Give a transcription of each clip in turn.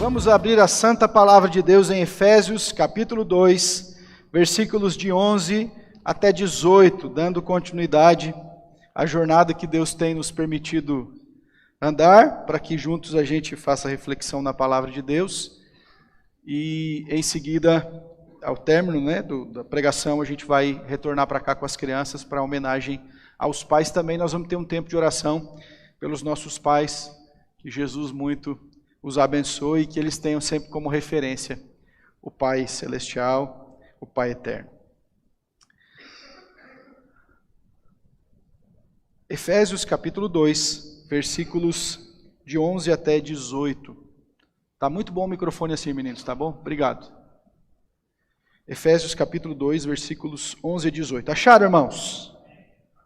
Vamos abrir a santa palavra de Deus em Efésios, capítulo 2, versículos de 11 até 18, dando continuidade à jornada que Deus tem nos permitido andar, para que juntos a gente faça reflexão na palavra de Deus. E em seguida, ao término da pregação, a gente vai retornar para cá com as crianças para homenagem aos pais. Também nós vamos ter um tempo de oração pelos nossos pais, que Jesus muito os abençoe e que eles tenham sempre como referência o Pai Celestial, o Pai Eterno. Efésios capítulo 2, versículos de 11 até 18. Tá muito bom o microfone assim, meninos, tá bom? Obrigado. Efésios capítulo 2, versículos 11 a 18. Acharam, irmãos?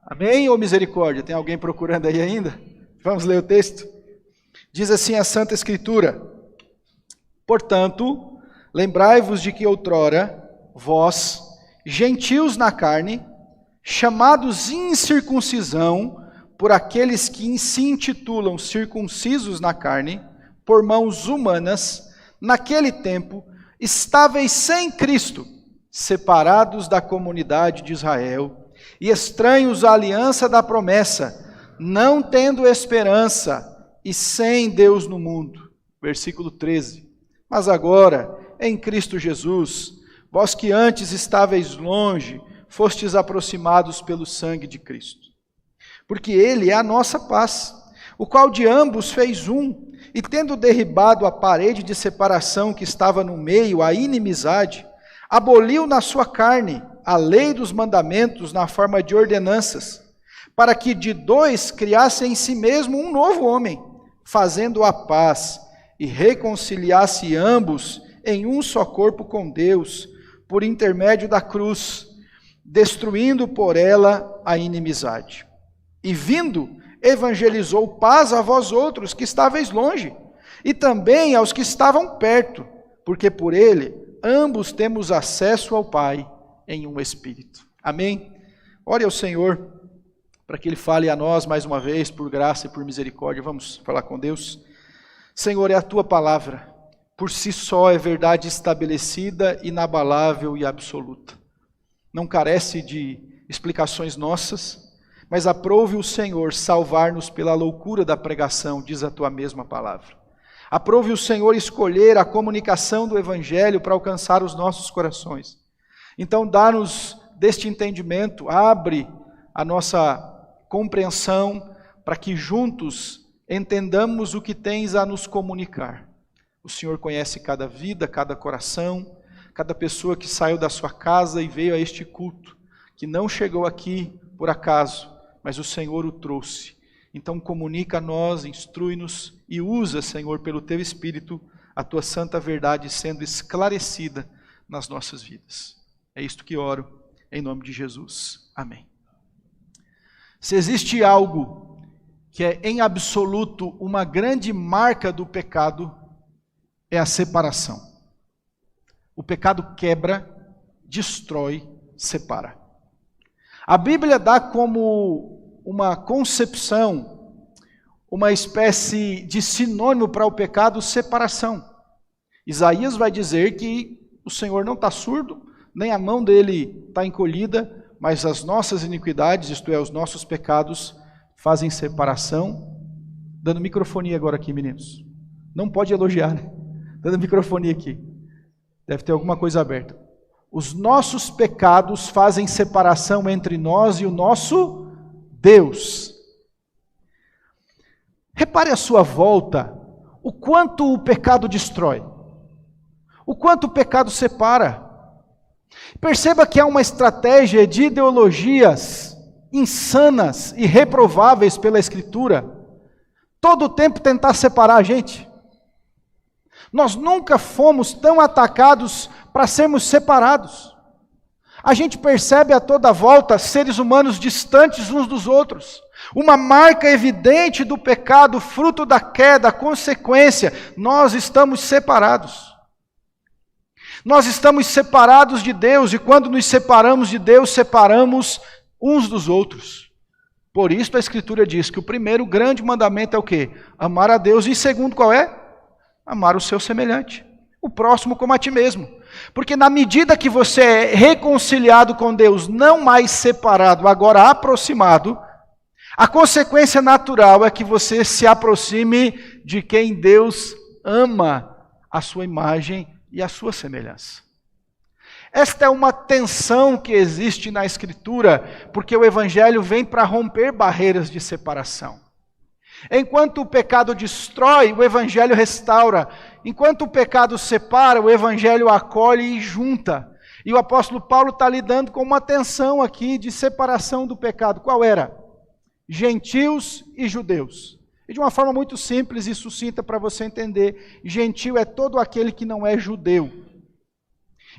Amém ou misericórdia? Tem alguém procurando aí ainda? Vamos ler o texto? Diz assim a Santa Escritura: Portanto, lembrai-vos de que outrora, vós, gentios na carne, chamados incircuncisão por aqueles que se intitulam circuncisos na carne, por mãos humanas, naquele tempo, estáveis sem Cristo, separados da comunidade de Israel, e estranhos à aliança da promessa, não tendo esperança, e sem Deus no mundo. Versículo 13. Mas agora, em Cristo Jesus, vós que antes estáveis longe, fostes aproximados pelo sangue de Cristo. Porque Ele é a nossa paz, o qual de ambos fez um, e tendo derribado a parede de separação que estava no meio, a inimizade, aboliu na sua carne a lei dos mandamentos na forma de ordenanças, para que de dois criasse em si mesmo um novo homem, fazendo a paz, e reconciliasse ambos em um só corpo com Deus, por intermédio da cruz, destruindo por ela a inimizade. E vindo, evangelizou paz a vós outros que estáveis longe, e também aos que estavam perto, porque por ele ambos temos acesso ao Pai em um Espírito. Amém? Ore ao Senhor, para que Ele fale a nós mais uma vez, por graça e por misericórdia. Vamos falar com Deus. Senhor, é a Tua palavra, por si só é verdade estabelecida, inabalável e absoluta. Não carece de explicações nossas, mas aprove o Senhor salvar-nos pela loucura da pregação, diz a Tua mesma palavra. Aprove o Senhor escolher a comunicação do Evangelho para alcançar os nossos corações. Então dá-nos deste entendimento, abre a nossa compreensão, para que juntos entendamos o que tens a nos comunicar. O Senhor conhece cada vida, cada coração, cada pessoa que saiu da sua casa e veio a este culto, que não chegou aqui por acaso, mas o Senhor o trouxe. Então comunica a nós, instrui-nos e usa, Senhor, pelo Teu Espírito, a Tua santa verdade sendo esclarecida nas nossas vidas. É isto que oro, em nome de Jesus. Amém. Se existe algo que é em absoluto uma grande marca do pecado, é a separação. O pecado quebra, destrói, separa. A Bíblia dá como uma concepção, uma espécie de sinônimo para o pecado, separação. Isaías vai dizer que o Senhor não está surdo, nem a mão dele está encolhida, mas as nossas iniquidades, isto é, os nossos pecados, fazem separação. Dando microfonia agora aqui, meninos. Não pode elogiar, né? Dando microfonia aqui. Deve ter alguma coisa aberta. Os nossos pecados fazem separação entre nós e o nosso Deus. Repare à sua volta o quanto o pecado destrói, o quanto o pecado separa. Perceba que há uma estratégia de ideologias insanas e reprováveis pela Escritura, todo o tempo tentar separar a gente. Nós nunca fomos tão atacados para sermos separados. A gente percebe a toda volta seres humanos distantes uns dos outros. Uma marca evidente do pecado, fruto da queda, consequência, nós estamos separados. Nós estamos separados de Deus, e quando nos separamos de Deus, separamos uns dos outros. Por isso a Escritura diz que o primeiro grande mandamento é o quê? Amar a Deus, e segundo qual é? Amar o seu semelhante, o próximo como a ti mesmo. Porque na medida que você é reconciliado com Deus, não mais separado, agora aproximado, a consequência natural é que você se aproxime de quem Deus ama, a sua imagem e a sua semelhança. Esta é uma tensão que existe na Escritura, porque o Evangelho vem para romper barreiras de separação. Enquanto o pecado destrói, o Evangelho restaura. Enquanto o pecado separa, o Evangelho acolhe e junta. E o apóstolo Paulo está lidando com uma tensão aqui de separação do pecado. Qual era? Gentios e judeus. E de uma forma muito simples e sucinta para você entender, gentio é todo aquele que não é judeu.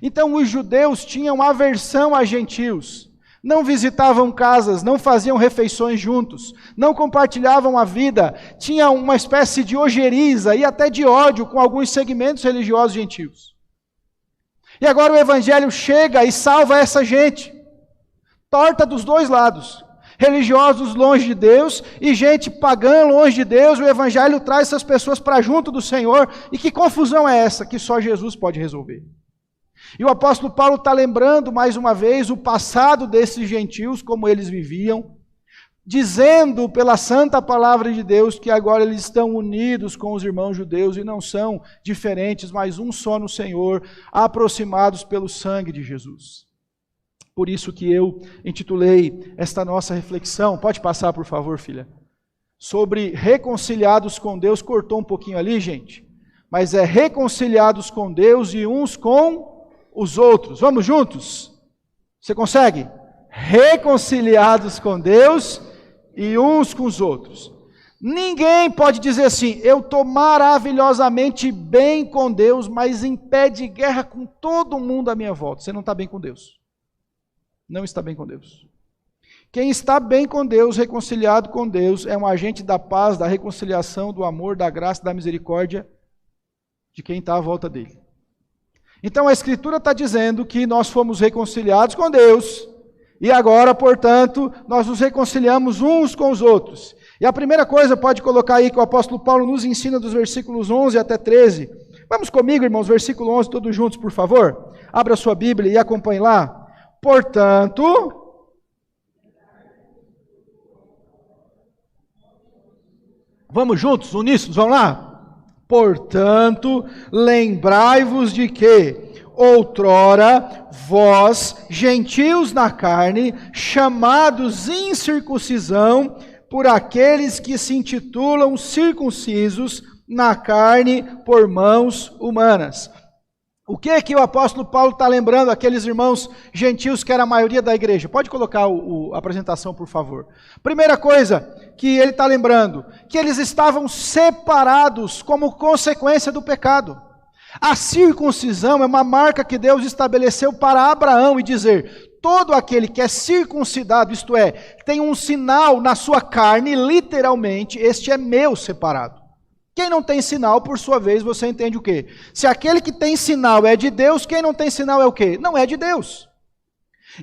Então os judeus tinham aversão a gentios. Não visitavam casas, não faziam refeições juntos, não compartilhavam a vida, tinha uma espécie de ojeriza e até de ódio com alguns segmentos religiosos gentios. E agora o Evangelho chega e salva essa gente, torta dos dois lados, religiosos longe de Deus e gente pagã longe de Deus. O Evangelho traz essas pessoas para junto do Senhor, e que confusão é essa que só Jesus pode resolver? E o apóstolo Paulo está lembrando mais uma vez o passado desses gentios, como eles viviam, dizendo pela santa palavra de Deus que agora eles estão unidos com os irmãos judeus e não são diferentes, mas um só no Senhor, aproximados pelo sangue de Jesus. Por isso que eu intitulei esta nossa reflexão, pode passar por favor, filha, sobre reconciliados com Deus. Cortou um pouquinho ali, gente, mas é reconciliados com Deus e uns com os outros. Vamos juntos? Você consegue? Reconciliados com Deus e uns com os outros. Ninguém pode dizer assim: eu estou maravilhosamente bem com Deus, mas em pé de guerra com todo mundo à minha volta. Você não está bem com Deus. Não está bem com Deus. Quem está bem com Deus, reconciliado com Deus, é um agente da paz, da reconciliação, do amor, da graça, da misericórdia de quem está à volta dele. Então a Escritura está dizendo que nós fomos reconciliados com Deus, e agora, portanto, nós nos reconciliamos uns com os outros. E a primeira coisa, pode colocar aí, que o apóstolo Paulo nos ensina dos versículos 11 até 13. Vamos comigo, irmãos, versículo 11, todos juntos, por favor. Abra sua Bíblia e acompanhe lá. Portanto, vamos juntos, uníssonos, vamos lá? Portanto, lembrai-vos de que outrora vós, gentios na carne, chamados incircuncisão por aqueles que se intitulam circuncisos na carne por mãos humanas. O que é que o apóstolo Paulo está lembrando aqueles irmãos gentios que era a maioria da igreja? Pode colocar a apresentação, por favor. Primeira coisa que ele está lembrando, que eles estavam separados como consequência do pecado. A circuncisão é uma marca que Deus estabeleceu para Abraão e dizer: todo aquele que é circuncidado, isto é, tem um sinal na sua carne, literalmente, este é meu separado. Quem não tem sinal, por sua vez, você entende o quê? Se aquele que tem sinal é de Deus, quem não tem sinal é o quê? Não é de Deus.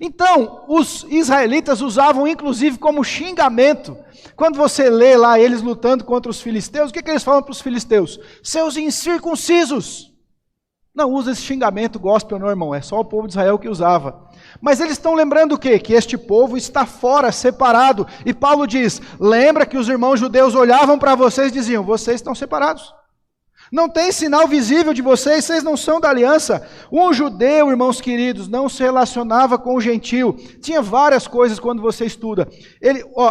Então, os israelitas usavam inclusive como xingamento. Quando você lê lá eles lutando contra os filisteus, o que eles falam para os filisteus? Seus incircuncisos. Não usa esse xingamento gospel não, irmão, é só o povo de Israel que usava. Mas eles estão lembrando o quê? Que este povo está fora, separado. E Paulo diz: lembra que os irmãos judeus olhavam para vocês e diziam: vocês estão separados. Não tem sinal visível de vocês, vocês não são da aliança. Um judeu, irmãos queridos, não se relacionava com o gentio. Tinha várias coisas quando você estuda.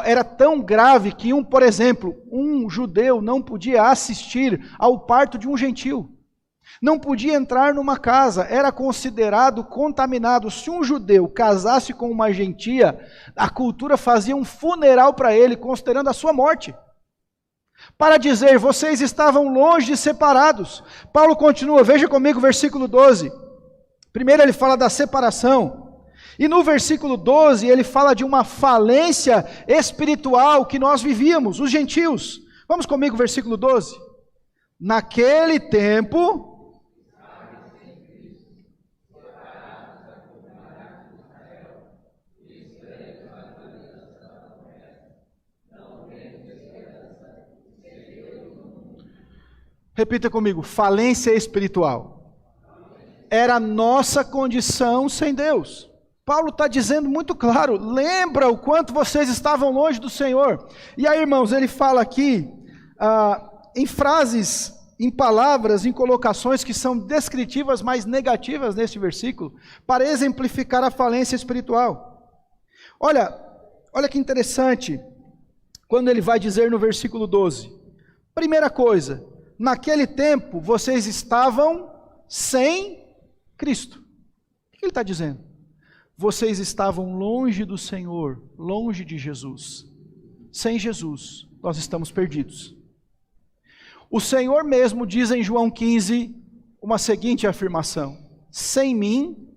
Era tão grave que, por exemplo, um judeu não podia assistir ao parto de um gentio. Não podia entrar numa casa, era considerado contaminado. Se um judeu casasse com uma gentia, a cultura fazia um funeral para ele, considerando a sua morte. Para dizer, vocês estavam longe e separados. Paulo continua, veja comigo o versículo 12. Primeiro ele fala da separação. E no versículo 12 ele fala de uma falência espiritual que nós vivíamos, os gentios. Vamos comigo, versículo 12. Naquele tempo... Repita comigo, falência espiritual. Era a nossa condição sem Deus. Paulo está dizendo muito claro, lembra o quanto vocês estavam longe do Senhor. E aí, irmãos, ele fala aqui, em frases, em palavras, em colocações que são descritivas, mas negativas neste versículo, para exemplificar a falência espiritual. Olha que interessante, quando ele vai dizer no versículo 12, primeira coisa, naquele tempo vocês estavam sem Cristo. O que ele está dizendo? Vocês estavam longe do Senhor, longe de Jesus. Sem Jesus, nós estamos perdidos. O Senhor mesmo diz em João 15, uma seguinte afirmação: sem mim,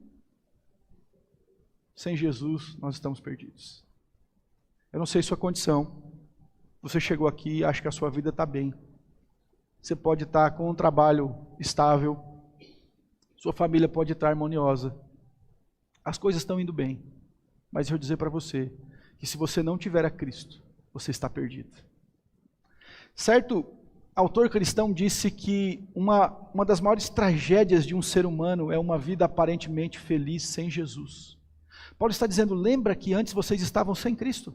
sem Jesus, nós estamos perdidos. Eu não sei sua condição. Você chegou aqui e acha que a sua vida está bem. Você pode estar com um trabalho estável. Sua família pode estar harmoniosa. As coisas estão indo bem. Mas eu vou dizer para você que se você não tiver a Cristo, você está perdido. Certo autor cristão disse que uma das maiores tragédias de um ser humano é uma vida aparentemente feliz sem Jesus. Paulo está dizendo, lembra que antes vocês estavam sem Cristo.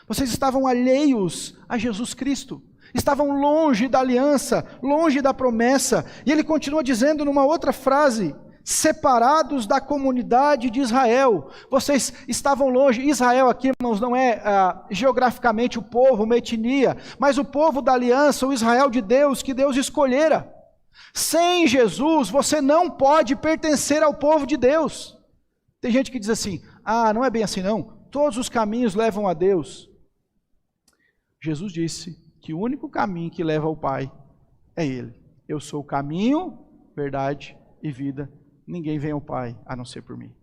Vocês estavam alheios a Jesus Cristo. Estavam longe da aliança, longe da promessa. E ele continua dizendo numa outra frase, separados da comunidade de Israel. Vocês estavam longe. Israel aqui, irmãos, não é geograficamente o povo, uma etnia, mas o povo da aliança, o Israel de Deus, que Deus escolhera. Sem Jesus, você não pode pertencer ao povo de Deus. Tem gente que diz assim, não é bem assim não, todos os caminhos levam a Deus. Jesus disse que o único caminho que leva ao Pai é Ele. Eu sou o caminho, verdade e vida. Ninguém vem ao Pai a não ser por mim.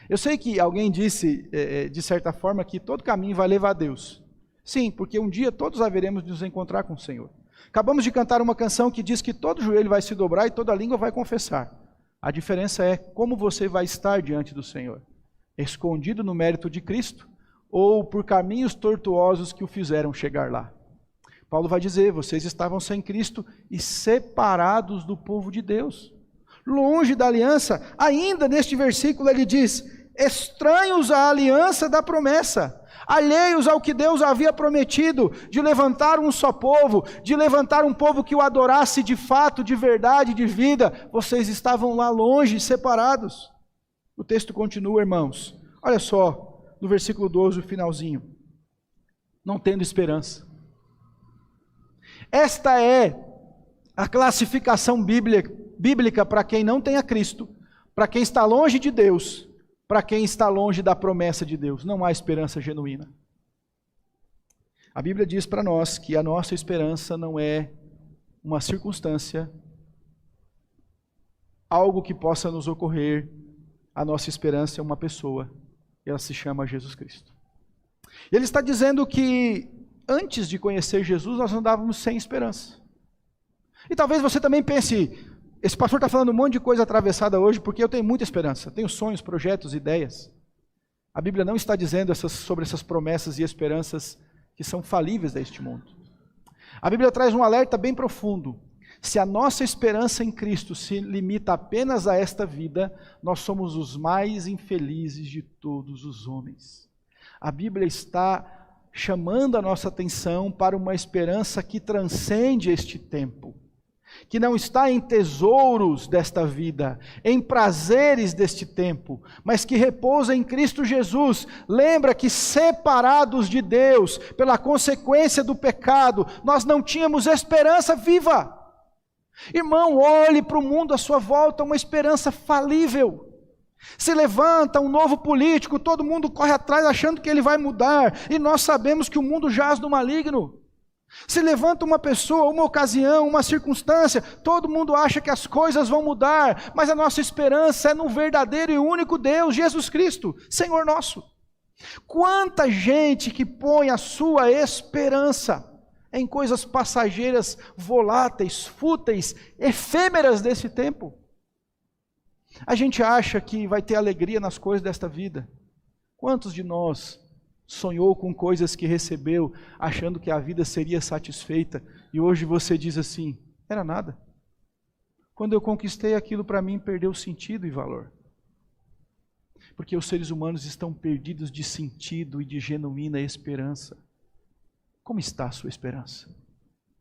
Eu sei que alguém disse, de certa forma, que todo caminho vai levar a Deus. Sim, porque um dia todos haveremos de nos encontrar com o Senhor. Acabamos de cantar uma canção que diz que todo joelho vai se dobrar e toda língua vai confessar. A diferença é como você vai estar diante do Senhor. Escondido no mérito de Cristo ou por caminhos tortuosos que o fizeram chegar lá. Paulo vai dizer, vocês estavam sem Cristo e separados do povo de Deus. Longe da aliança, ainda neste versículo ele diz, estranhos à aliança da promessa, alheios ao que Deus havia prometido, de levantar um só povo, de levantar um povo que o adorasse de fato, de verdade, de vida, vocês estavam lá longe, separados. O texto continua, irmãos, olha só, no versículo 12, o finalzinho, não tendo esperança. Esta é a classificação bíblica para quem não tem a Cristo, para quem está longe de Deus, para quem está longe da promessa de Deus. Não há esperança genuína. A Bíblia diz para nós que a nossa esperança não é uma circunstância, algo que possa nos ocorrer. A nossa esperança é uma pessoa, e ela se chama Jesus Cristo. Ele está dizendo que antes de conhecer Jesus, nós andávamos sem esperança. E talvez você também pense, esse pastor está falando um monte de coisa atravessada hoje, porque eu tenho muita esperança, tenho sonhos, projetos, ideias. A Bíblia não está dizendo sobre essas promessas e esperanças que são falíveis deste mundo. A Bíblia traz um alerta bem profundo. Se a nossa esperança em Cristo se limita apenas a esta vida, nós somos os mais infelizes de todos os homens. A Bíblia está chamando a nossa atenção para uma esperança que transcende este tempo, que não está em tesouros desta vida, em prazeres deste tempo, mas que repousa em Cristo Jesus. Lembra que separados de Deus, pela consequência do pecado, nós não tínhamos esperança viva. Irmão, olhe para o mundo à sua volta, uma esperança falível. Se levanta um novo político, todo mundo corre atrás achando que ele vai mudar, e nós sabemos que o mundo jaz no maligno. Se levanta uma pessoa, uma ocasião, uma circunstância, todo mundo acha que as coisas vão mudar, mas a nossa esperança é no verdadeiro e único Deus, Jesus Cristo, Senhor nosso. Quanta gente que põe a sua esperança em coisas passageiras, voláteis, fúteis, efêmeras desse tempo. A gente acha que vai ter alegria nas coisas desta vida. Quantos de nós sonhou com coisas que recebeu, achando que a vida seria satisfeita, E hoje você diz assim, era nada. Quando eu conquistei aquilo para mim, perdeu sentido e valor. Porque os seres humanos estão perdidos de sentido e de genuína esperança. Como está a sua esperança?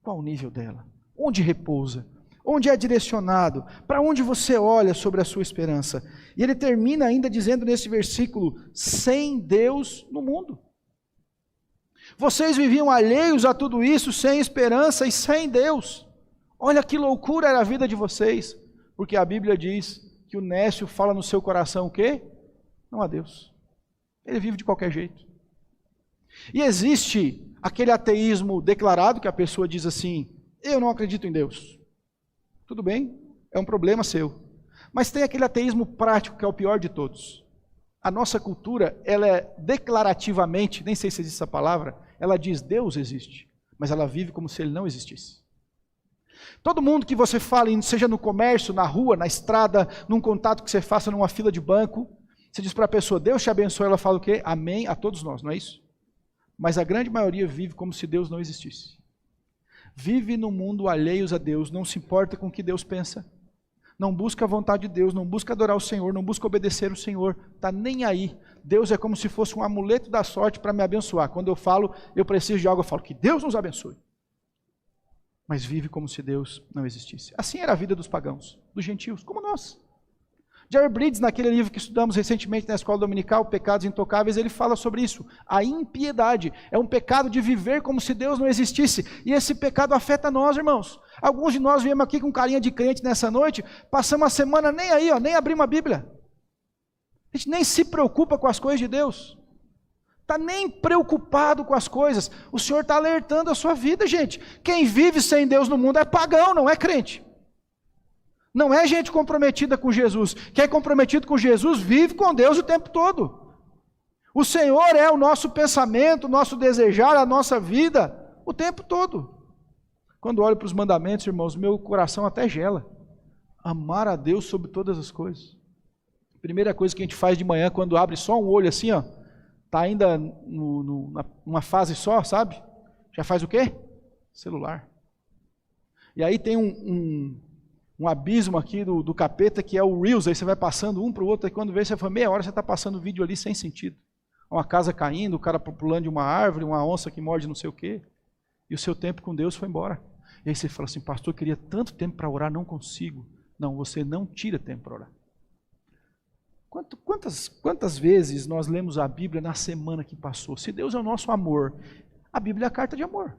Qual o nível dela? Onde repousa? Onde é direcionado? Para onde você olha sobre a sua esperança? E ele termina ainda dizendo nesse versículo, sem Deus no mundo. Vocês viviam alheios a tudo isso, sem esperança e sem Deus. Olha que loucura era a vida de vocês. Porque a Bíblia diz que o nécio fala no seu coração o quê? Não há Deus. Ele vive de qualquer jeito. E existe aquele ateísmo declarado, que a pessoa diz assim, eu não acredito em Deus. Tudo bem, é um problema seu. Mas tem aquele ateísmo prático, que é o pior de todos. A nossa cultura, ela é declarativamente, nem sei se existe essa palavra, ela diz Deus existe, mas ela vive como se ele não existisse. Todo mundo que você fala, seja no comércio, na rua, na estrada, num contato que você faça numa fila de banco, você diz para a pessoa, Deus te abençoe, ela fala o quê? Amém a todos nós, não é isso? Mas a grande maioria vive como se Deus não existisse. Vive no mundo alheios a Deus, não se importa com o que Deus pensa, não busca a vontade de Deus, não busca adorar o Senhor, não busca obedecer o Senhor, está nem aí. Deus é como se fosse um amuleto da sorte para me abençoar. Quando eu falo, eu preciso de algo, eu falo que Deus nos abençoe. Mas vive como se Deus não existisse. Assim era a vida dos pagãos, dos gentios, como nós. Jerry Bridges, naquele livro que estudamos recentemente na escola dominical, Pecados Intocáveis, ele fala sobre isso. A impiedade é um pecado de viver como se Deus não existisse. E esse pecado afeta nós, irmãos. Alguns de nós viemos aqui com carinha de crente nessa noite, passamos a semana nem aí, nem abrimos a Bíblia. A gente nem se preocupa com as coisas de Deus. Está nem preocupado com as coisas. O Senhor está alertando a sua vida, gente. Quem vive sem Deus no mundo é pagão, não é crente. Não é gente comprometida com Jesus. Quem é comprometido com Jesus vive com Deus o tempo todo. O Senhor é o nosso pensamento, o nosso desejar, a nossa vida, o tempo todo. Quando olho para os mandamentos, irmãos, meu coração até gela. Amar a Deus sobre todas as coisas. Primeira coisa que a gente faz de manhã, quando abre só um olho assim, ó, está ainda numa fase só, sabe? Já faz o quê? Celular. E aí tem um abismo aqui do capeta, que é o Reels, aí você vai passando um para o outro, e quando vê, você fala, meia hora você está passando o vídeo ali sem sentido. Uma casa caindo, o cara pulando de uma árvore, uma onça que morde não sei o quê, e o seu tempo com Deus foi embora. E aí você fala assim, pastor, eu queria tanto tempo para orar, não consigo. Não, você não tira tempo para orar. Quantas vezes nós lemos a Bíblia na semana que passou? Se Deus é o nosso amor, a Bíblia é a carta de amor.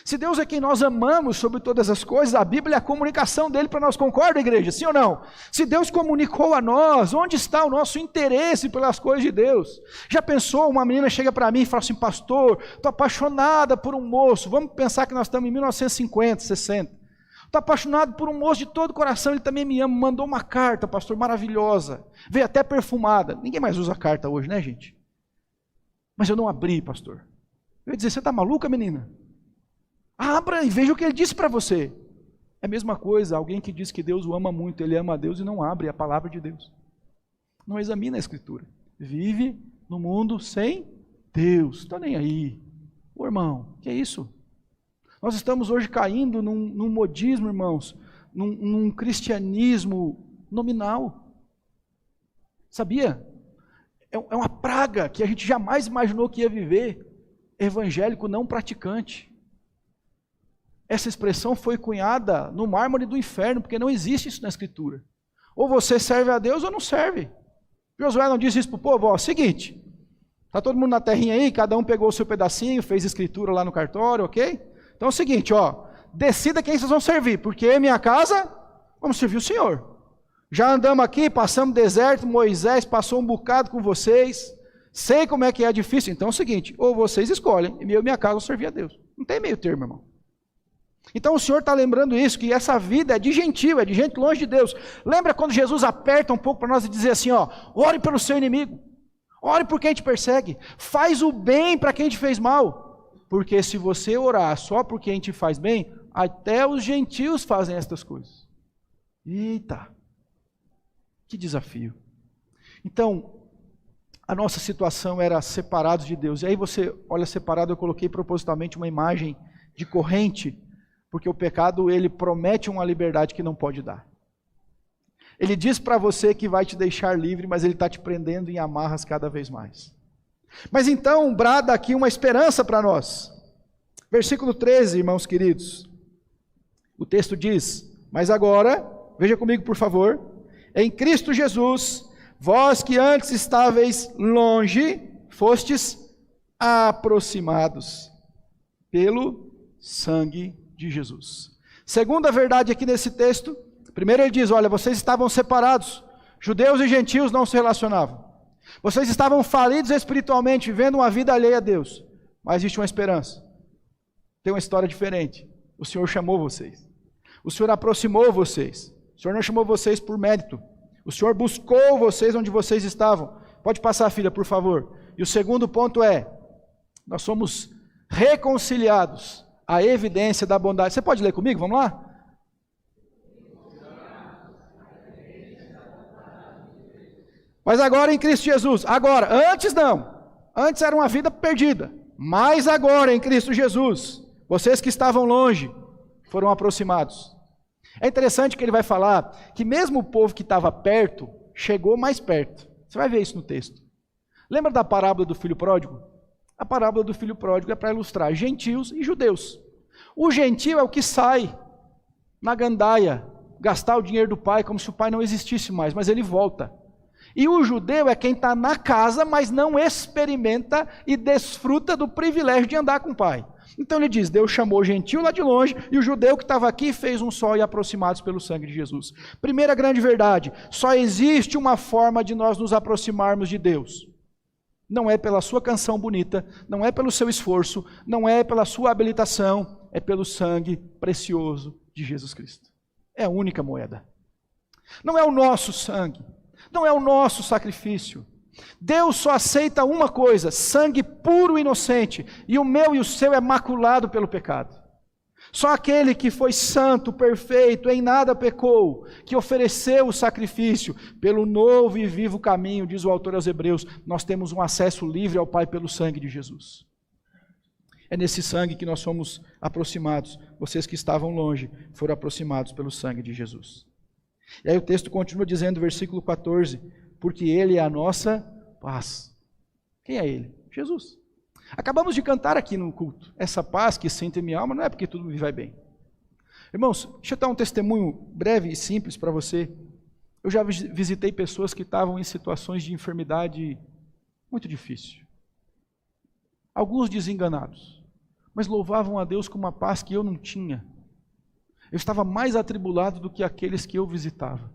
Se Deus é quem nós amamos sobre todas as coisas, a Bíblia é a comunicação dele para nós, concorda, igreja? Sim ou não? Se Deus comunicou a nós, onde está o nosso interesse pelas coisas de Deus? Já pensou, uma menina chega para mim e fala assim, pastor, estou apaixonada por um moço, vamos pensar que nós estamos em 1950, 60, estou apaixonado por um moço de todo o coração, ele também me ama, mandou uma carta, pastor, maravilhosa, veio até perfumada, ninguém mais usa carta hoje, né, gente? Mas eu não abri, pastor. Eu ia dizer, você está maluca, menina? Abra e veja o que ele disse para você. É a mesma coisa, alguém que diz que Deus o ama muito, ele ama a Deus e não abre a palavra de Deus. Não examina a Escritura. Vive no mundo sem Deus. Está nem aí. Ô irmão, que é isso? Nós estamos hoje caindo num modismo, irmãos, num cristianismo nominal. Sabia? É uma praga que a gente jamais imaginou que ia viver. Evangélico não praticante. Essa expressão foi cunhada no mármore do inferno, porque não existe isso na Escritura. Ou você serve a Deus ou não serve. Josué não disse isso para o povo, ó, seguinte, está todo mundo na terrinha aí, cada um pegou o seu pedacinho, fez escritura lá no cartório, ok? Então é o seguinte, ó, decida quem vocês vão servir, porque minha casa, vamos servir o Senhor. Já andamos aqui, passamos deserto, Moisés passou um bocado com vocês, sei como é que é difícil, então é o seguinte, ou vocês escolhem, e eu e minha casa vão servir a Deus. Não tem meio termo, irmão. Então o Senhor está lembrando isso, que essa vida é de gentio, é de gente longe de Deus. Lembra quando Jesus aperta um pouco para nós e dizer assim, ó, ore pelo seu inimigo, ore por quem te persegue, faz o bem para quem te fez mal, porque se você orar só por quem te faz bem, até os gentios fazem estas coisas. Eita, que desafio. Então, a nossa situação era separados de Deus, e aí você olha separado, eu coloquei propositalmente uma imagem de corrente, porque o pecado, ele promete uma liberdade que não pode dar. Ele diz para você que vai te deixar livre, mas ele está te prendendo em amarras cada vez mais. Mas então, brada aqui uma esperança para nós. Versículo 13, irmãos queridos. O texto diz: mas agora, veja comigo por favor, em Cristo Jesus, vós que antes estáveis longe, fostes aproximados pelo sangue de Jesus. Segunda verdade aqui nesse texto, primeiro ele diz, olha, vocês estavam separados, judeus e gentios não se relacionavam. Vocês estavam falidos espiritualmente, vivendo uma vida alheia a Deus. Mas existe uma esperança. Tem uma história diferente. O Senhor chamou vocês. O Senhor aproximou vocês. O Senhor não chamou vocês por mérito. O Senhor buscou vocês onde vocês estavam. Pode passar, filha, por favor. E o segundo ponto é, nós somos reconciliados à evidência da bondade. Você pode ler comigo? Vamos lá? Mas agora em Cristo Jesus. Agora, antes não. Antes era uma vida perdida. Mas agora em Cristo Jesus, vocês que estavam longe, foram aproximados. É interessante que ele vai falar que mesmo o povo que estava perto, chegou mais perto. Você vai ver isso no texto. Lembra da parábola do filho pródigo? A parábola do filho pródigo é para ilustrar gentios e judeus. O gentio é o que sai na gandaia, gastar o dinheiro do pai como se o pai não existisse mais, mas ele volta. E o judeu é quem está na casa, mas não experimenta e desfruta do privilégio de andar com o pai. Então ele diz, Deus chamou o gentio lá de longe, e o judeu que estava aqui fez um só e aproximados pelo sangue de Jesus. Primeira grande verdade, só existe uma forma de nós nos aproximarmos de Deus. Não é pela sua canção bonita, não é pelo seu esforço, não é pela sua habilitação, é pelo sangue precioso de Jesus Cristo. É a única moeda. Não é o nosso sangue, não é o nosso sacrifício. Deus só aceita uma coisa, sangue puro e inocente, e o meu e o seu é maculado pelo pecado. Só aquele que foi santo, perfeito, em nada pecou, que ofereceu o sacrifício pelo novo e vivo caminho, diz o autor aos Hebreus, nós temos um acesso livre ao Pai pelo sangue de Jesus. É nesse sangue que nós somos aproximados. Vocês que estavam longe foram aproximados pelo sangue de Jesus. E aí o texto continua dizendo, versículo 14, porque Ele é a nossa paz. Quem é Ele? Jesus. Acabamos de cantar aqui no culto, essa paz que sente em minha alma, não é porque tudo me vai bem. Irmãos, deixa eu dar um testemunho breve e simples para você. Eu já visitei pessoas que estavam em situações de enfermidade muito difícil. Alguns desenganados, mas louvavam a Deus com uma paz que eu não tinha. Eu estava mais atribulado do que aqueles que eu visitava.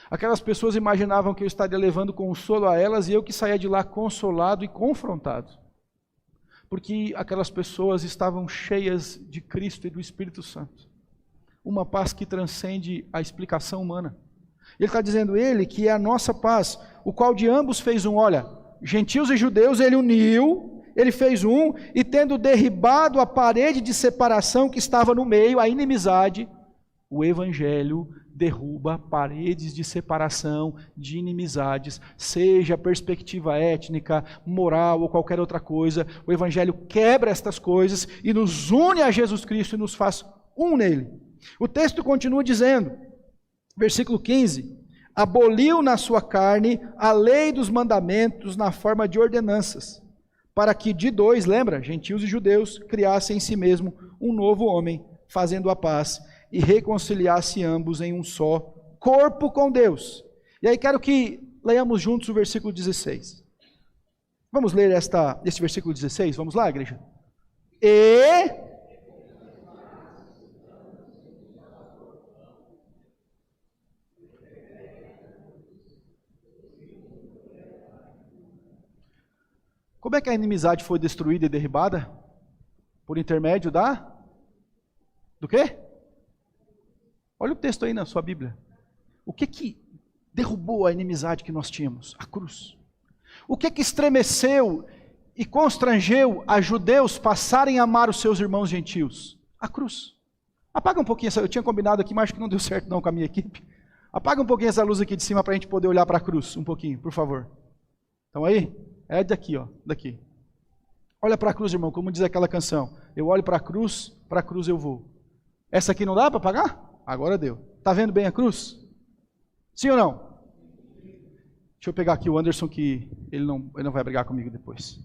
Aquelas pessoas imaginavam que eu estaria levando consolo a elas e eu que saía de lá consolado e confrontado. Porque aquelas pessoas estavam cheias de Cristo e do Espírito Santo. Uma paz que transcende a explicação humana. Ele está dizendo, Ele que é a nossa paz, o qual de ambos fez um, olha, gentios e judeus Ele uniu, Ele fez um, e tendo derribado a parede de separação que estava no meio, a inimizade, o Evangelho derruba paredes de separação, de inimizades, seja a perspectiva étnica, moral ou qualquer outra coisa. O Evangelho quebra estas coisas e nos une a Jesus Cristo e nos faz um nele. O texto continua dizendo, versículo 15, aboliu na sua carne a lei dos mandamentos na forma de ordenanças, para que de dois, lembra, gentios e judeus, criassem em si mesmo um novo homem, fazendo a paz, e reconciliasse ambos em um só corpo com Deus. E aí quero que leiamos juntos o versículo 16. Vamos ler esse versículo 16? Vamos lá, igreja? Como é que a inimizade foi destruída e derribada? Por intermédio do quê? Olha o texto aí na sua Bíblia. O que derrubou a inimizade que nós tínhamos? A cruz. O que estremeceu e constrangeu a judeus passarem a amar os seus irmãos gentios? A cruz. Apaga um pouquinho essa, eu tinha combinado aqui, mas acho que não deu certo não com a minha equipe. Apaga um pouquinho essa luz aqui de cima para a gente poder olhar para a cruz, um pouquinho, por favor. Estão aí? É daqui, ó, daqui. Olha para a cruz, irmão, como diz aquela canção. Eu olho para a cruz eu vou. Essa aqui não dá para pagar? Agora deu. Está vendo bem a cruz? Sim ou não? Deixa eu pegar aqui o Anderson, que ele não vai brigar comigo depois.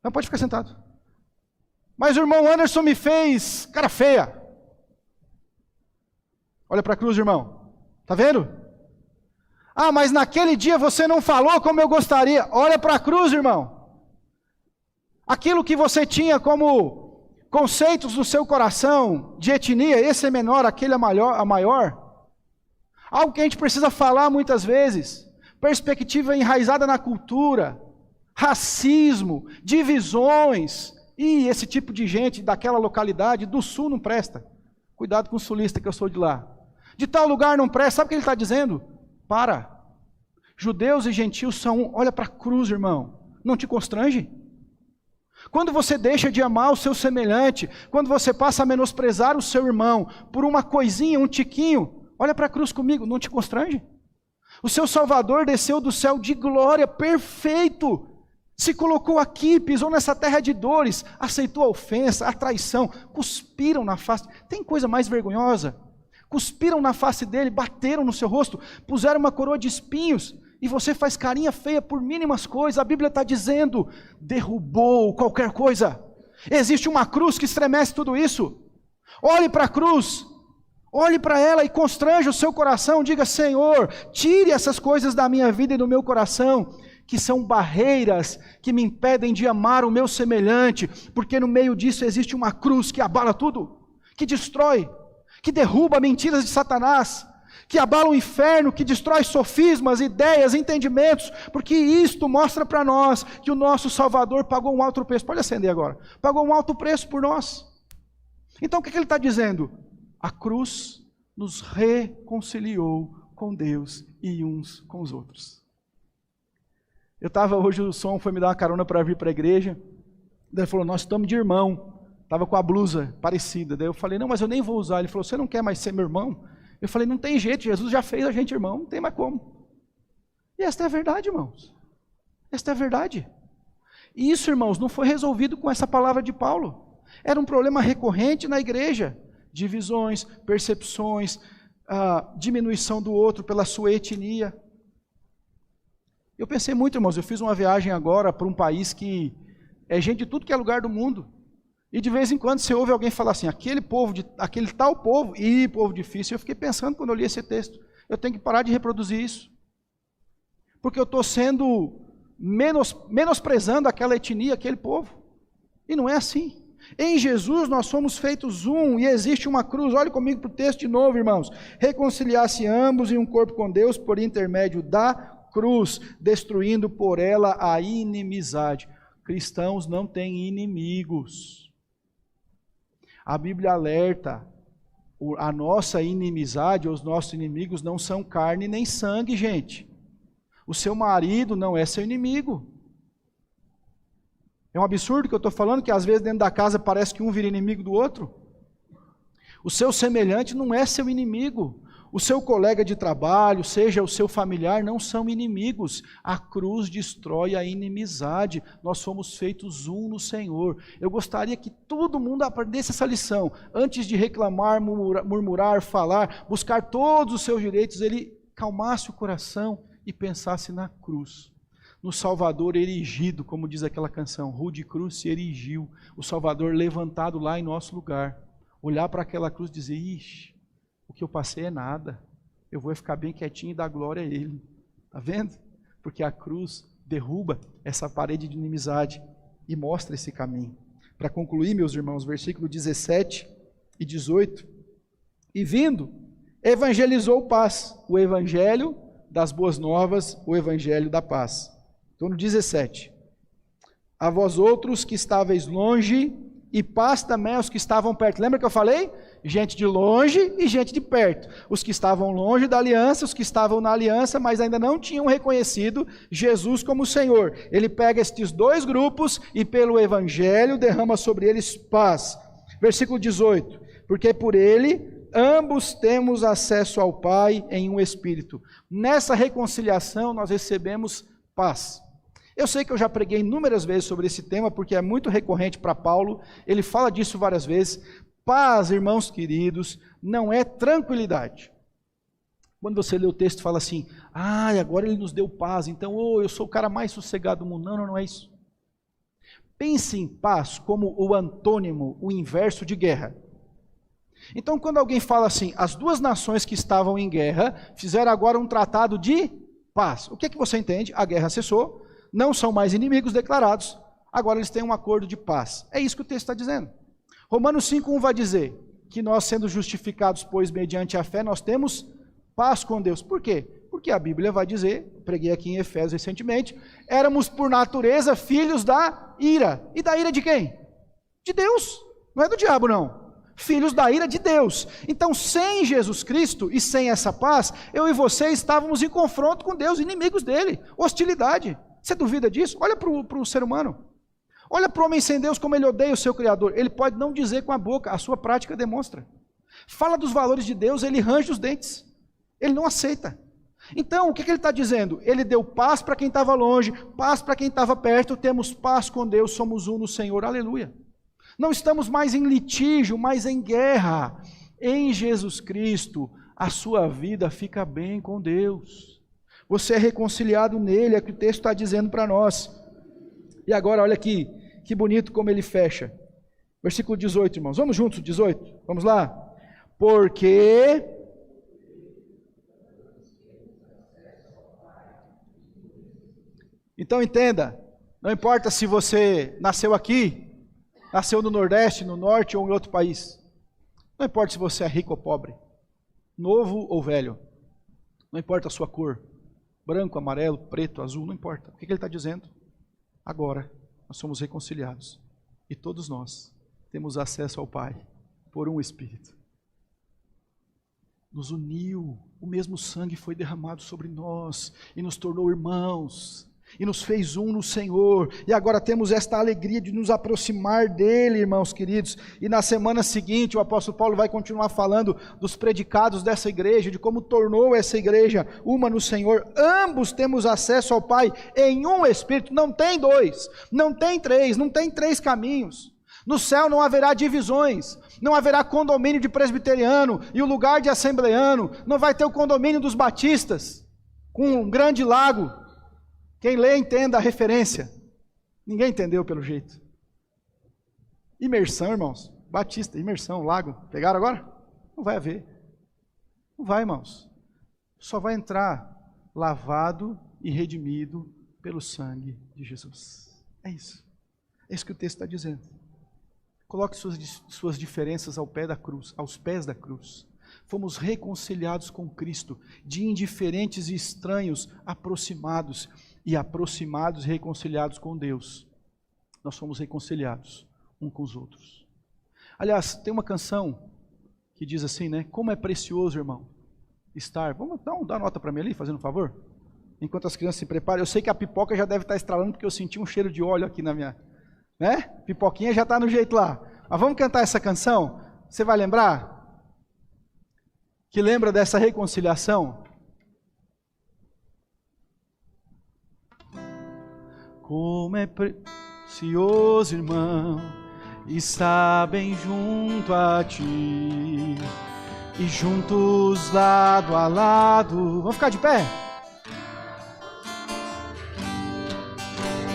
Não, pode ficar sentado. Mas o irmão Anderson me fez cara feia. Olha para a cruz, irmão. Está vendo? Ah, mas naquele dia você não falou como eu gostaria. Olha para a cruz, irmão. Aquilo que você tinha como conceitos no seu coração, de etnia, esse é menor, aquele é maior. Algo que a gente precisa falar muitas vezes. Perspectiva enraizada na cultura, racismo, divisões. E esse tipo de gente daquela localidade, do sul não presta. Cuidado com o sulista, que eu sou de lá. De tal lugar não presta. Sabe o que ele está dizendo? Para. Judeus e gentios são um. Olha para a cruz, irmão. Não te constrange? Quando você deixa de amar o seu semelhante, quando você passa a menosprezar o seu irmão por uma coisinha, um tiquinho, olha para a cruz comigo, não te constrange? O seu Salvador desceu do céu de glória, perfeito. Se colocou aqui, pisou nessa terra de dores, aceitou a ofensa, a traição, cuspiram na face. Tem coisa mais vergonhosa? Cuspiram na face dele, bateram no seu rosto, puseram uma coroa de espinhos, e você faz carinha feia por mínimas coisas. A Bíblia está dizendo, derrubou qualquer coisa. Existe uma cruz que estremece tudo isso. Olhe para a cruz, olhe para ela e constranja o seu coração, diga: Senhor, tire essas coisas da minha vida e do meu coração, que são barreiras que me impedem de amar o meu semelhante, porque no meio disso existe uma cruz que abala tudo, que destrói, que derruba mentiras de Satanás, que abala o inferno, que destrói sofismas, ideias, entendimentos, porque isto mostra para nós que o nosso Salvador pagou um alto preço. Pode acender agora. Pagou um alto preço por nós. Então o que ele está dizendo? A cruz nos reconciliou com Deus e uns com os outros. Eu estava hoje, o som foi me dar uma carona para vir para a igreja. Daí ele falou: nós estamos de irmão. Estava com a blusa parecida. Daí eu falei: não, mas eu nem vou usar. Ele falou: você não quer mais ser meu irmão? Eu falei: não tem jeito, Jesus já fez a gente irmão, não tem mais como. E esta é a verdade, irmãos. Esta é a verdade. E isso, irmãos, não foi resolvido com essa palavra de Paulo. Era um problema recorrente na igreja. Divisões, percepções, diminuição do outro pela sua etnia. Eu pensei muito, irmãos, eu fiz uma viagem agora para um país que é gente de tudo que é lugar do mundo. E de vez em quando você ouve alguém falar assim: aquele tal povo, povo difícil. Eu fiquei pensando quando eu li esse texto, eu tenho que parar de reproduzir isso. Porque eu estou sendo menosprezando aquela etnia, aquele povo. E não é assim. Em Jesus nós somos feitos um e existe uma cruz. Olhe comigo para o texto de novo, irmãos. Reconciliar-se ambos em um corpo com Deus por intermédio da cruz, destruindo por ela a inimizade. Cristãos não têm inimigos. A Bíblia alerta, a nossa inimizade, os nossos inimigos não são carne nem sangue, gente. O seu marido não é seu inimigo. É um absurdo que eu estou falando, que às vezes dentro da casa parece que um vira inimigo do outro. O seu semelhante não é seu inimigo. O seu colega de trabalho, seja o seu familiar, não são inimigos. A cruz destrói a inimizade. Nós somos feitos um no Senhor. Eu gostaria que todo mundo aprendesse essa lição. Antes de reclamar, murmurar, falar, buscar todos os seus direitos, ele calmasse o coração e pensasse na cruz. No Salvador erigido, como diz aquela canção, rude cruz se erigiu. O Salvador levantado lá em nosso lugar. Olhar para aquela cruz e dizer: ixi, o que eu passei é nada, eu vou ficar bem quietinho e dar glória a Ele. Está vendo? Porque a cruz derruba essa parede de inimizade e mostra esse caminho. Para concluir, meus irmãos, versículo 17 e 18. E vindo, evangelizou paz, o evangelho das boas novas, o evangelho da paz. Então no 17. A vós outros que estáveis longe, e paz também aos que estavam perto. Lembra que eu falei? Gente de longe e gente de perto. Os que estavam longe da aliança, os que estavam na aliança, mas ainda não tinham reconhecido Jesus como Senhor. Ele pega estes dois grupos e pelo evangelho derrama sobre eles paz. Versículo 18. Porque por ele ambos temos acesso ao Pai em um Espírito. Nessa reconciliação nós recebemos paz. Eu sei que eu já preguei inúmeras vezes sobre esse tema, porque é muito recorrente para Paulo, ele fala disso várias vezes. Paz, irmãos queridos, não é tranquilidade. Quando você lê o texto, fala assim, agora ele nos deu paz, então eu sou o cara mais sossegado do mundo. Não é isso. Pense em paz como o antônimo, o inverso de guerra. Então, quando alguém fala assim, as duas nações que estavam em guerra fizeram agora um tratado de paz. O que você entende? A guerra cessou, não são mais inimigos declarados, agora eles têm um acordo de paz. É isso que o texto está dizendo. Romanos 5:1 vai dizer que nós, sendo justificados, pois, mediante a fé, nós temos paz com Deus. Por quê? Porque a Bíblia vai dizer, preguei aqui em Efésios recentemente, éramos por natureza filhos da ira. E da ira de quem? De Deus. Não é do diabo, não. Filhos da ira de Deus. Então, sem Jesus Cristo e sem essa paz, eu e você estávamos em confronto com Deus, inimigos dele, hostilidade. Você duvida disso? Olha para o ser humano. Olha para o homem sem Deus como ele odeia o seu Criador. Ele pode não dizer com a boca, a sua prática demonstra. Fala dos valores de Deus, ele range os dentes. Ele não aceita. Então, o que ele está dizendo? Ele deu paz para quem estava longe, paz para quem estava perto, temos paz com Deus, somos um no Senhor, aleluia. Não estamos mais em litígio, mas em guerra. Em Jesus Cristo, a sua vida fica bem com Deus. Você é reconciliado nele, é o que o texto está dizendo para nós. E agora, olha aqui, que bonito como ele fecha. Versículo 18, irmãos. Vamos juntos, 18? Vamos lá. Porque... Então entenda, não importa se você nasceu aqui, nasceu no Nordeste, no Norte ou em outro país. Não importa se você é rico ou pobre, novo ou velho. Não importa a sua cor, branco, amarelo, preto, azul, não importa. O que ele está dizendo? Agora, nós somos reconciliados. E todos nós temos acesso ao Pai por um Espírito. Nos uniu, o mesmo sangue foi derramado sobre nós e nos tornou irmãos. E nos fez um no Senhor, e agora temos esta alegria de nos aproximar dele, irmãos queridos, e na semana seguinte o apóstolo Paulo vai continuar falando dos predicados dessa igreja, de como tornou essa igreja uma no Senhor. Ambos temos acesso ao Pai em um Espírito, não tem dois, não tem três caminhos. No céu não haverá divisões, não haverá condomínio de presbiteriano e o lugar de assembleano, não vai ter o condomínio dos batistas, com um grande lago. Quem lê, entenda a referência. Ninguém entendeu pelo jeito. Imersão, irmãos. Batista, imersão, lago. Pegaram agora? Não vai haver. Não vai, irmãos. Só vai entrar lavado e redimido pelo sangue de Jesus. É isso. É isso que o texto está dizendo. Coloque suas diferenças ao pé da cruz, aos pés da cruz. Fomos reconciliados com Cristo, de indiferentes e estranhos, aproximados e reconciliados com Deus. Nós fomos reconciliados uns com os outros. Aliás, tem uma canção que diz assim, né? Como é precioso, irmão, estar... Vamos dar nota para mim ali, fazendo um favor? Enquanto as crianças se preparam. Eu sei que a pipoca já deve estar estralando, porque eu senti um cheiro de óleo aqui na minha... Né? Pipoquinha já está no jeito lá. Mas vamos cantar essa canção? Você vai lembrar? Que lembra dessa reconciliação? Como é precioso, irmão, estar bem junto a ti, e juntos lado a lado. Vamos ficar de pé?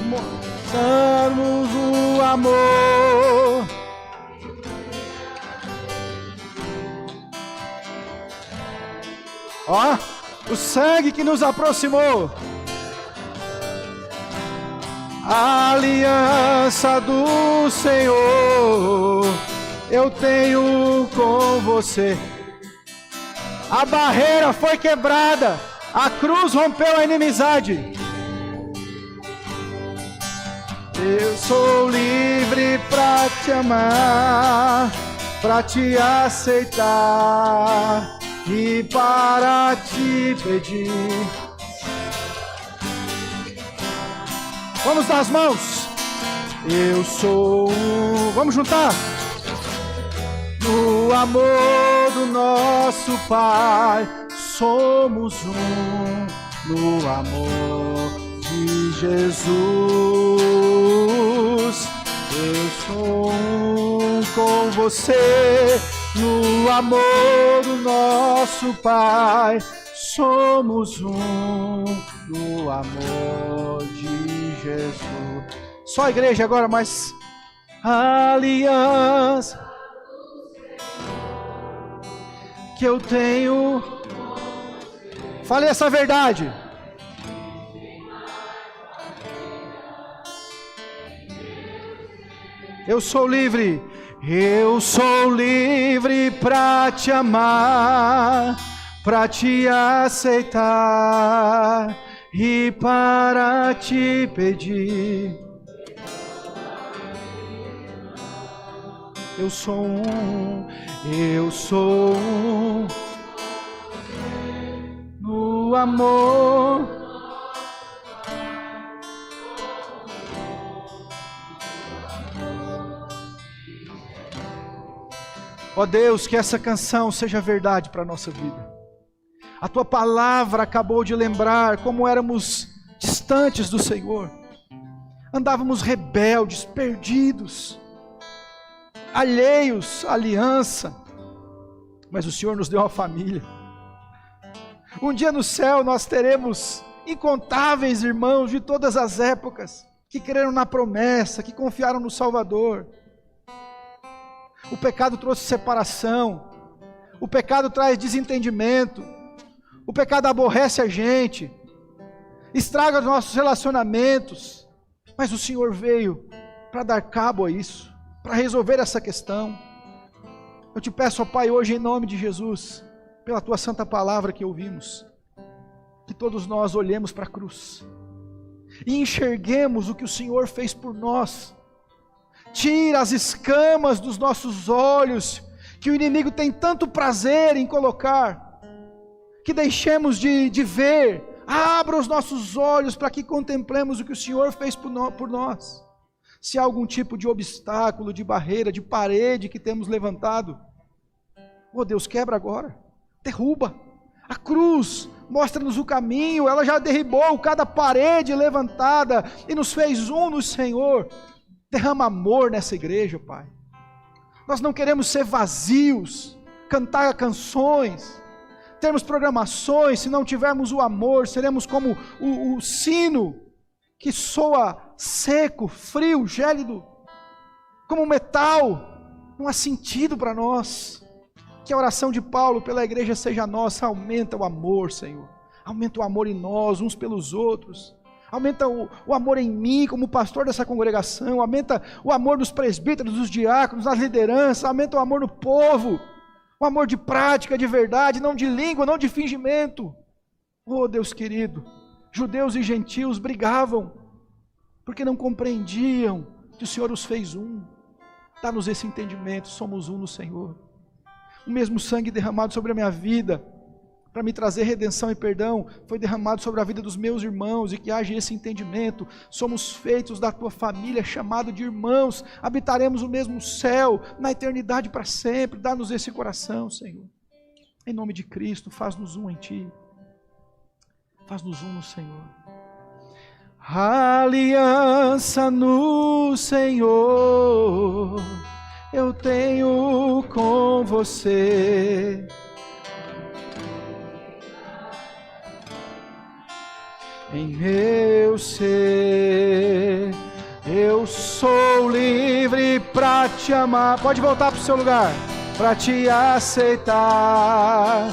Mostramos o amor. Ó, o sangue que nos aproximou. A aliança do Senhor eu tenho com você. A barreira foi quebrada, a cruz rompeu a inimizade. Eu sou livre para te amar, para te aceitar e para te pedir. Vamos dar as mãos. Eu sou um... Vamos juntar. No amor do nosso Pai, somos um. No amor de Jesus. Eu sou um com você, no amor do nosso Pai. Somos um no amor de Jesus. Só a igreja agora, mas aliança que eu tenho. Fale essa verdade. Eu sou livre para te amar, para te aceitar e para te pedir. Eu sou um no amor. Ó Deus, que essa canção seja verdade para a nossa vida. A Tua palavra acabou de lembrar como éramos distantes do Senhor. Andávamos rebeldes, perdidos, alheios à aliança. Mas o Senhor nos deu uma família. Um dia no céu nós teremos incontáveis irmãos de todas as épocas, que creram na promessa, que confiaram no Salvador. O pecado trouxe separação, o pecado traz desentendimento, o pecado aborrece a gente, estraga os nossos relacionamentos, mas o Senhor veio para dar cabo a isso, para resolver essa questão. Eu te peço, ó Pai, hoje em nome de Jesus, pela Tua santa palavra que ouvimos, que todos nós olhemos para a cruz e enxerguemos o que o Senhor fez por nós. Tira as escamas dos nossos olhos, que o inimigo tem tanto prazer em colocar, que deixemos de ver. Abra os nossos olhos para que contemplemos o que o Senhor fez por nós. Se há algum tipo de obstáculo, de barreira, de parede que temos levantado, oh Deus, quebra agora, derruba. A cruz mostra-nos o caminho, ela já derribou cada parede levantada e nos fez um no Senhor. Derrama amor nessa igreja, Pai. Nós não queremos ser vazios, cantar canções, termos programações. Se não tivermos o amor, seremos como o sino que soa seco, frio, gélido, como metal. Não há sentido para nós. Que a oração de Paulo pela igreja seja nossa. Aumenta o amor, Senhor. Aumenta o amor em nós, uns pelos outros. Aumenta o amor em mim como pastor dessa congregação. Aumenta o amor dos presbíteros, dos diáconos, nas lideranças. Aumenta o amor no povo. O amor de prática, de verdade, não de língua, não de fingimento. Oh Deus querido, judeus e gentios brigavam, porque não compreendiam que o Senhor os fez um. Dá-nos esse entendimento, somos um no Senhor. O mesmo sangue derramado sobre a minha vida, para me trazer redenção e perdão, foi derramado sobre a vida dos meus irmãos, e que haja esse entendimento. Somos feitos da Tua família, chamado de irmãos, habitaremos o mesmo céu, na eternidade para sempre. Dá-nos esse coração, Senhor. Em nome de Cristo, faz-nos um em Ti, faz-nos um no Senhor. Aliança no Senhor eu tenho com você. Em meu ser, eu sou livre para te amar. Pode voltar para o seu lugar. Para te aceitar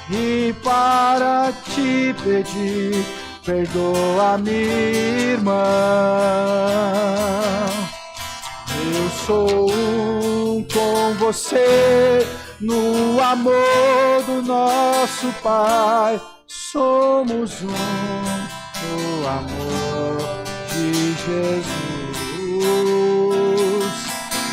e para te pedir. Perdoa-me, irmão. Eu sou um com você no amor do nosso Pai. Somos um no amor de Jesus.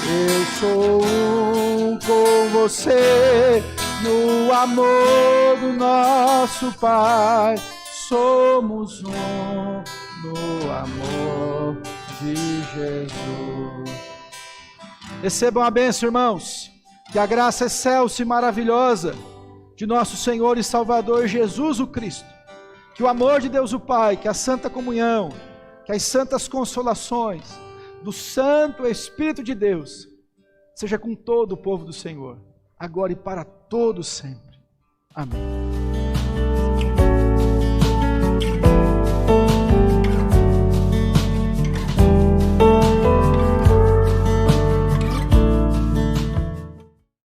Eu sou um com você no amor do nosso Pai. Somos um no amor de Jesus. Recebam a bênção, irmãos. Que a graça excelsa e maravilhosa de nosso Senhor e Salvador Jesus o Cristo, que o amor de Deus o Pai, que a santa comunhão que as santas consolações do Santo Espírito de Deus seja com todo o povo do Senhor, agora e para todo sempre. Amém.